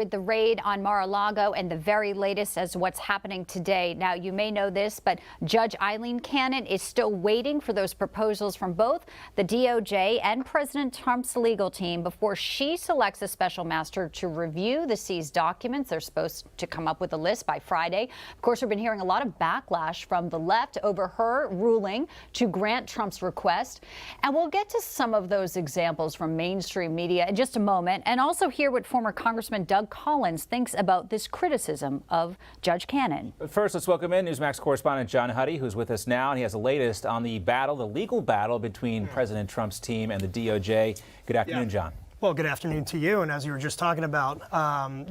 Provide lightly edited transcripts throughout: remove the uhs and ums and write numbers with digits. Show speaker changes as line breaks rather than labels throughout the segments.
With the raid on Mar-a-Lago and the very latest as what's happening today. Now, you may know this, but Judge Eileen Cannon is still waiting for those proposals from both the DOJ and President Trump's legal team before she selects a special master to review the seized documents. They're supposed to come up with a list by Friday. Of course, we've been hearing a lot of backlash from the left over her ruling to grant Trump's request. And we'll get to some of those examples from mainstream media in just a moment, and also hear what former Congressman Doug Collins thinks about this criticism of Judge Cannon.
But first, let's welcome in Newsmax correspondent John Huddy, who's with us now, and he has the latest on the legal battle between President Trump's team and the DOJ. Good afternoon, John.
Well, good afternoon to you. And as you were just talking about,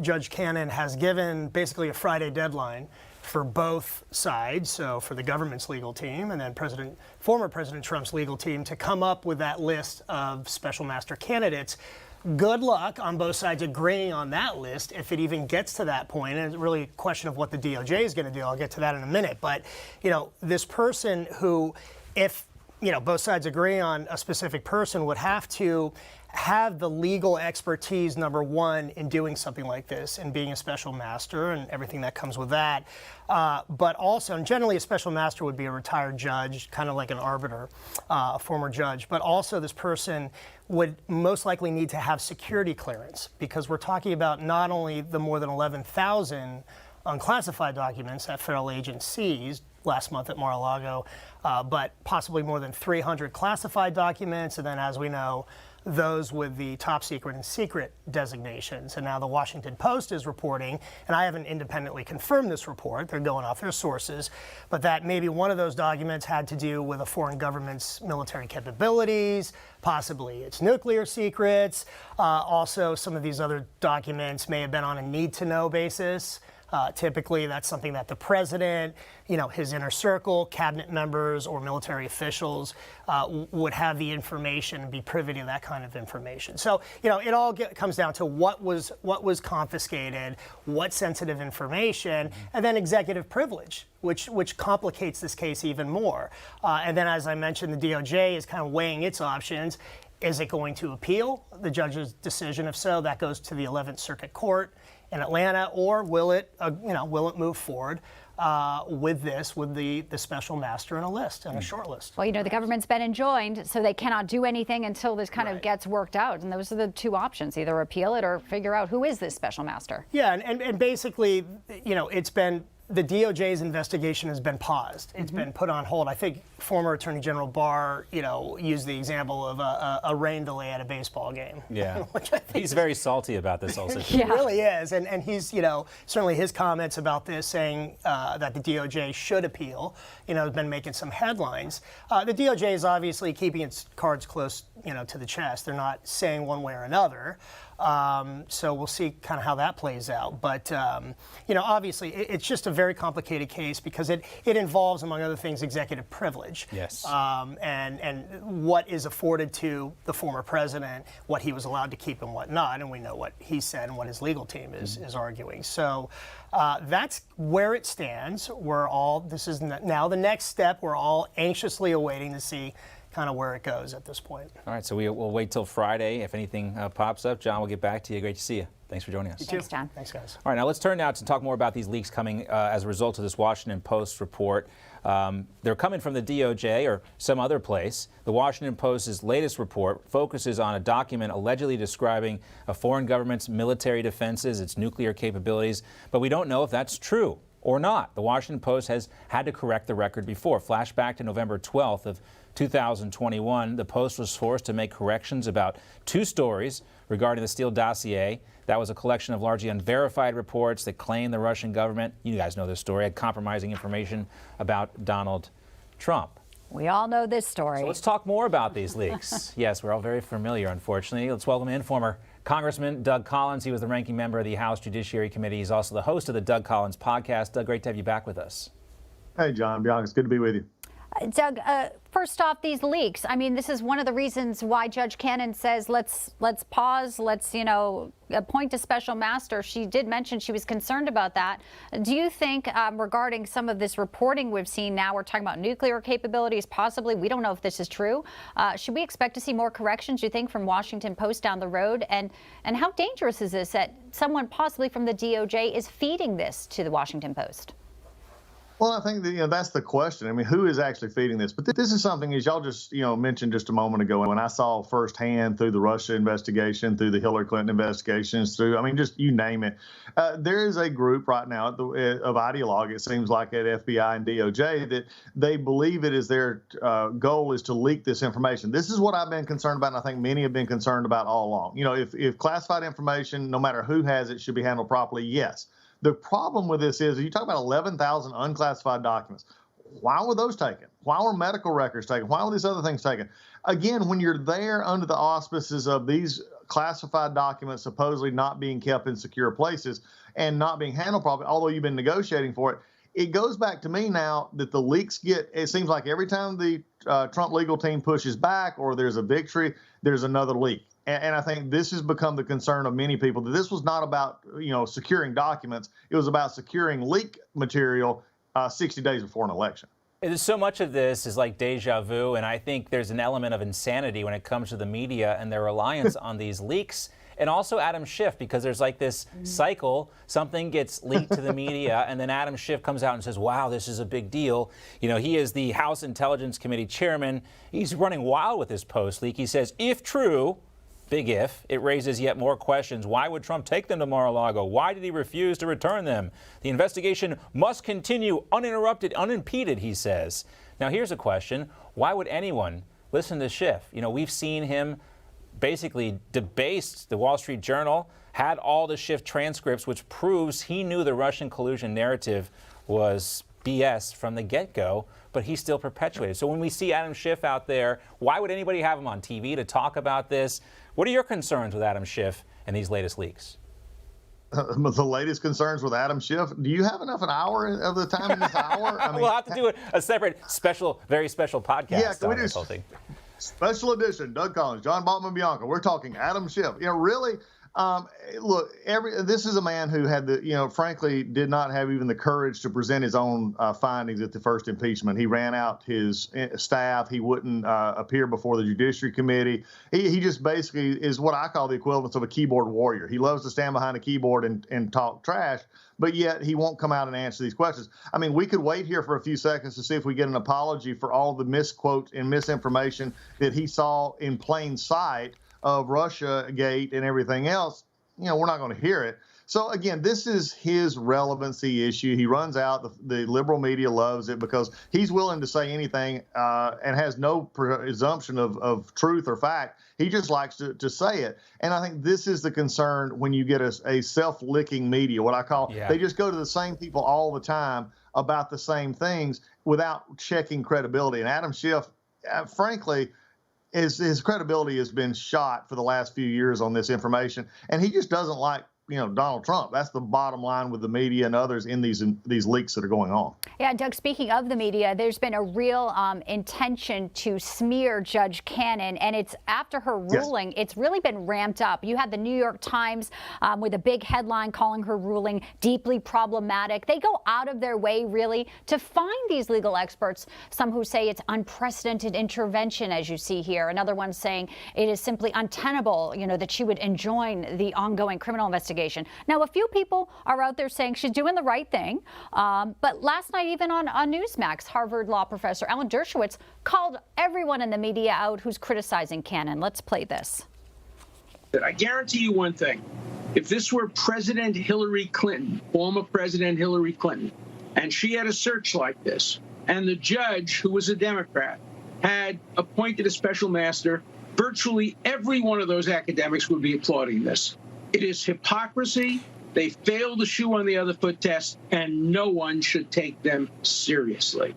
Judge Cannon has given basically a Friday deadline for both sides, so for the government's legal team and then former President Trump's legal team, to come up with that list of special master candidates. Good luck on both sides agreeing on that list if it even gets to that point. And it's really a question of what the DOJ is going to do. I'll get to that in a minute. But, this person who, if, both sides agree on a specific person, would have to have the legal expertise, number one, in doing something like this and being a special master and everything that comes with that. But also, and generally a special master would be a retired judge, kind of like an arbiter, a former judge. But also this person would most likely need to have security clearance, because we're talking about not only the more than 11,000 unclassified documents that federal agents seized last month at Mar-a-Lago, but possibly more than 300 classified documents, and then, as we know, those with the top secret and secret designations. And now the Washington Post is reporting, and I haven't independently confirmed this report, they're going off their sources, but that maybe one of those documents had to do with a foreign government's military capabilities, possibly its nuclear secrets. Also, some of these other documents may have been on a need-to-know basis. Typically, that's something that the president, his inner circle, cabinet members, or military officials would have the information and be privy to that kind of information. So, it all comes down to what was confiscated, what sensitive information, and then executive privilege, which complicates this case even more. And then, as I mentioned, the DOJ is kind of weighing its options. Is it going to appeal the judge's decision? If so, that goes to the 11th Circuit Court in Atlanta, or will it move forward with the special master and a list and a short list?
Well, the government's been enjoined, so they cannot do anything until this kind of gets worked out. And those are the two options: either appeal it or figure out who is this special master.
Yeah, and basically, it's been. The DOJ's investigation has been paused. It's been put on hold. I think former Attorney General Barr, used the example of a rain delay at a baseball game.
Yeah, he's very salty about this also.
He really is, and he's, certainly his comments about this, saying that the DOJ should appeal, has been making some headlines. The DOJ is obviously keeping its cards close, to the chest. They're not saying one way or another. So we'll see kind of how that plays out. But, obviously, it's just a very complicated case because it involves, among other things, executive privilege.
Yes.
And what is afforded to the former president, what he was allowed to keep and what not. And we know what he said and what his legal team is arguing. So that's where it stands. This is now the next step. We're all anxiously awaiting to see kind of where it goes at this point.
All right, so we'll wait till Friday. If anything pops up, John, we'll get back to you. Great to see you. Thanks for joining us.
You too.
Thanks, John.
Thanks, guys.
All right, now let's turn now to talk more about these leaks coming as a result of this Washington Post report. They're coming from the DOJ or some other place. The Washington Post's latest report focuses on a document allegedly describing a foreign government's military defenses, its nuclear capabilities, but we don't know if that's true or not. The Washington Post has had to correct the record before. Flashback to November 12th of 2021, the Post was forced to make corrections about two stories regarding the Steele dossier. That was a collection of largely unverified reports that claimed the Russian government, you guys know this story, had compromising information about Donald Trump.
We all know this story.
So let's talk more about these leaks. Yes, we're all very familiar, unfortunately. Let's welcome in former Congressman Doug Collins. He was the ranking member of the House Judiciary Committee. He's also the host of the Doug Collins podcast. Doug, great to have you back with us.
Hey, John. Bianca, it's good to be with you.
Doug, first off, these leaks. I mean, this is one of the reasons why Judge Cannon says let's pause, let's appoint a special master. She did mention she was concerned about that. Do you think regarding some of this reporting we've seen now, we're talking about nuclear capabilities, possibly, we don't know if this is true. Should we expect to see more corrections, you think, from Washington Post down the road? And how dangerous is this that someone possibly from the DOJ is feeding this to the Washington Post?
Well, I think that, that's the question. I mean, who is actually feeding this? But this is something, as y'all just, mentioned just a moment ago, when I saw firsthand through the Russia investigation, through the Hillary Clinton investigations, just you name it. There is a group right now of ideologue, it seems like, at FBI and DOJ, that they believe it is their goal is to leak this information. This is what I've been concerned about, and I think many have been concerned about all along. If classified information, no matter who has it, should be handled properly, yes. The problem with this is, you talk about 11,000 unclassified documents. Why were those taken? Why were medical records taken? Why were these other things taken? Again, when you're there under the auspices of these classified documents supposedly not being kept in secure places and not being handled properly, although you've been negotiating for it, it goes back to me now that the leaks it seems like every time the Trump legal team pushes back or there's a victory, there's another leak. And I think this has become the concern of many people, that this was not about, securing documents. It was about securing leak material 60 days before an election.
So much of this is like deja vu, and I think there's an element of insanity when it comes to the media and their reliance on these leaks. And also Adam Schiff, because there's like this cycle, something gets leaked to the media, and then Adam Schiff comes out and says, wow, this is a big deal. He is the House Intelligence Committee chairman. He's running wild with this Post leak. He says, if true, big if, it raises yet more questions. Why would Trump take them to Mar-a-Lago? Why did he refuse to return them? The investigation must continue uninterrupted, unimpeded, he says. Now, here's a question. Why would anyone listen to Schiff? We've seen him basically debase the Wall Street Journal, had all the Schiff transcripts, which proves he knew the Russian collusion narrative was BS from the get-go, but he still perpetuated. So when we see Adam Schiff out there, why would anybody have him on TV to talk about this? What are your concerns with Adam Schiff and these latest leaks?
The latest concerns with Adam Schiff? Do you have enough an hour of the time in this hour? I mean,
we'll have to do a separate, very special podcast on this whole thing.
Special edition, Doug Collins, John Bachman Bianca. We're talking Adam Schiff. Really, look, this is a man who had frankly, did not have even the courage to present his own findings at the first impeachment. He ran out his staff. He wouldn't appear before the Judiciary Committee. He just basically is what I call the equivalent of a keyboard warrior. He loves to stand behind a keyboard and talk trash, but yet he won't come out and answer these questions. I mean, we could wait here for a few seconds to see if we get an apology for all the misquotes and misinformation that he saw in plain sight of Russiagate and everything else. We're not going to hear it. So again, this is his relevancy issue. He runs out. The liberal media loves it because he's willing to say anything and has no presumption of truth or fact. He just likes to say it. And I think this is the concern when you get a self-licking media, what I call, They just go to the same people all the time about the same things without checking credibility. And Adam Schiff, frankly, his credibility has been shot for the last few years on this information, and he just doesn't like Donald Trump. That's the bottom line with the media and others in these leaks that are going on.
Yeah, Doug, speaking of the media, there's been a real intention to smear Judge Cannon, and it's after her ruling, It's really been ramped up. You had the New York Times with a big headline calling her ruling deeply problematic. They go out of their way, really, to find these legal experts, some who say it's unprecedented intervention, as you see here. Another one saying it is simply untenable, that she would enjoin the ongoing criminal investigation. Now, a few people are out there saying she's doing the right thing. But last night, even on Newsmax, Harvard law professor Alan Dershowitz called everyone in the media out who's criticizing Cannon. Let's play this.
I guarantee you one thing. If this were President Hillary Clinton, former President Hillary Clinton, and she had a search like this, and the judge, who was a Democrat, had appointed a special master, virtually every one of those academics would be applauding this. It is hypocrisy. They failed the shoe on the other foot test, and no one should take them seriously.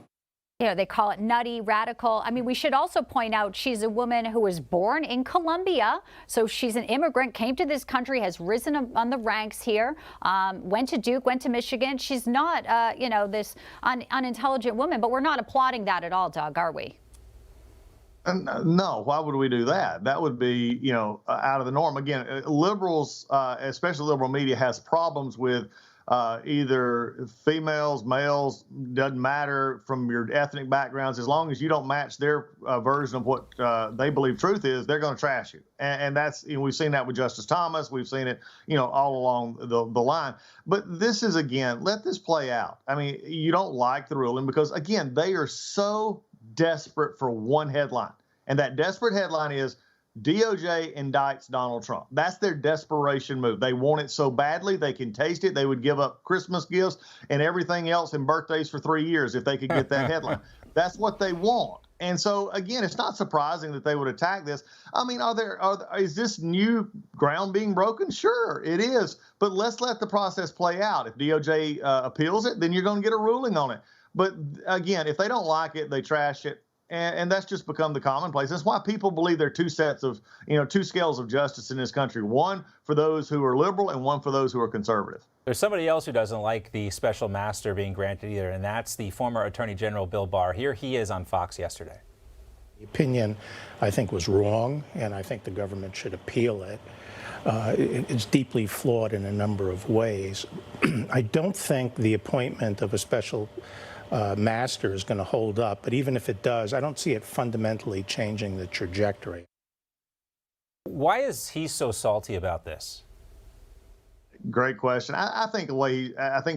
they call it nutty, radical. I mean, we should also point out she's a woman who was born in Colombia. So she's an immigrant, came to this country, has risen on the ranks here, went to Duke, went to Michigan. She's not, this unintelligent woman, but we're not applauding that at all, Doug, are we?
No, why would we do that? That would be, out of the norm. Again, liberals, especially liberal media, has problems with either females, males, doesn't matter from your ethnic backgrounds. As long as you don't match their version of what they believe truth is, they're going to trash you. And that's, we've seen that with Justice Thomas. We've seen it, all along the line. But this is, again, let this play out. I mean, you don't like the ruling because, again, they are so desperate for one headline. And that desperate headline is DOJ indicts Donald Trump. That's their desperation move. They want it so badly they can taste it. They would give up Christmas gifts and everything else and birthdays for 3 years if they could get that headline. That's what they want. And so, again, it's not surprising that they would attack this. I mean, is this new ground being broken? Sure, it is. But let's let the process play out. If DOJ appeals it, then you're going to get a ruling on it. But again, if they don't like it, they trash it. And that's just become the commonplace. That's why people believe there are two scales of justice in this country. One for those who are liberal and one for those who are conservative.
There's somebody else who doesn't like the special master being granted either, and that's the former Attorney General Bill Barr. Here he is on Fox yesterday.
The opinion, I think, was wrong, and I think the government should appeal it. It's deeply flawed in a number of ways. I don't think the appointment of a special master is going to hold up, but even if it does, I don't see it fundamentally changing the trajectory.
Why is he so salty about this?
Great question. I think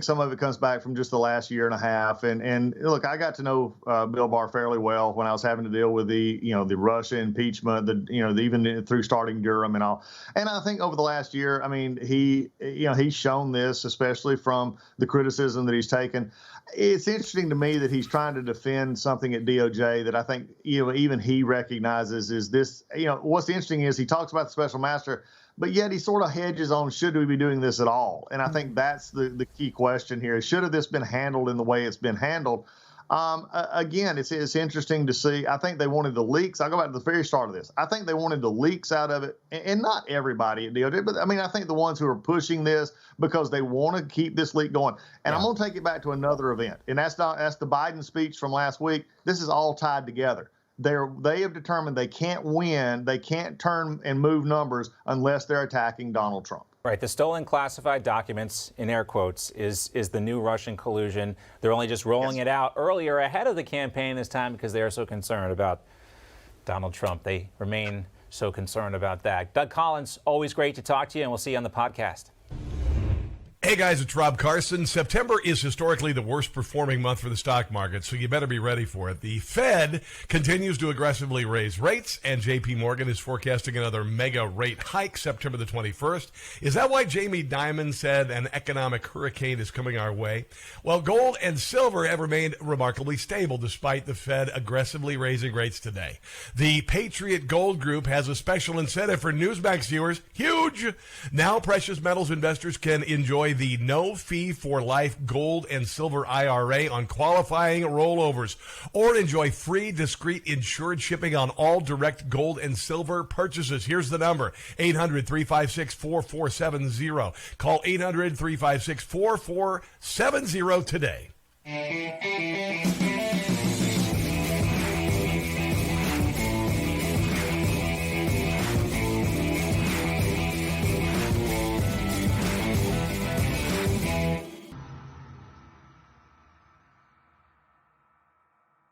some of it comes back from just the last year and a half. And look, I got to know Bill Barr fairly well when I was having to deal with the Russia impeachment, even through starting Durham and all. And I think over the last year, I mean, he's shown this, especially from the criticism that he's taken. It's interesting to me that he's trying to defend something at DOJ that I think even he recognizes is this. What's interesting is he talks about the special master, but yet he sort of hedges on, should we be doing this at all? And I think that's the key question here. Should have this been handled in the way it's been handled? Again, it's interesting to see. I think they wanted the leaks. I'll go back to the very start of this. I think they wanted the leaks out of it, and not everybody at DOJ, but I mean, I think the ones who are pushing this because they want to keep this leak going. And I'm going to take it back to another event, and that's the Biden speech from last week. This is all tied together. They have determined they can't win, they can't turn and move numbers unless they're attacking Donald Trump.
Right. The stolen classified documents, in air quotes, is the new Russian collusion. They're only just rolling it out earlier ahead of the campaign this time because they are so concerned about Donald Trump. They remain so concerned about that. Doug Collins, always great to talk to you, and we'll see you on the podcast.
Hey guys, it's Rob Carson. September is historically the worst performing month for the stock market, so you better be ready for it. The Fed continues to aggressively raise rates, and JP Morgan is forecasting another mega rate hike September the 21st. Is that why Jamie Dimon said an economic hurricane is coming our way? Well, gold and silver have remained remarkably stable despite the Fed aggressively raising rates today. The Patriot Gold Group has a special incentive for Newsmax viewers. Huge! Now precious metals investors can enjoy the no-fee-for-life gold and silver IRA on qualifying rollovers, or enjoy free, discreet, insured shipping on all direct gold and silver purchases. Here's the number, 800-356-4470. Call 800-356-4470 today.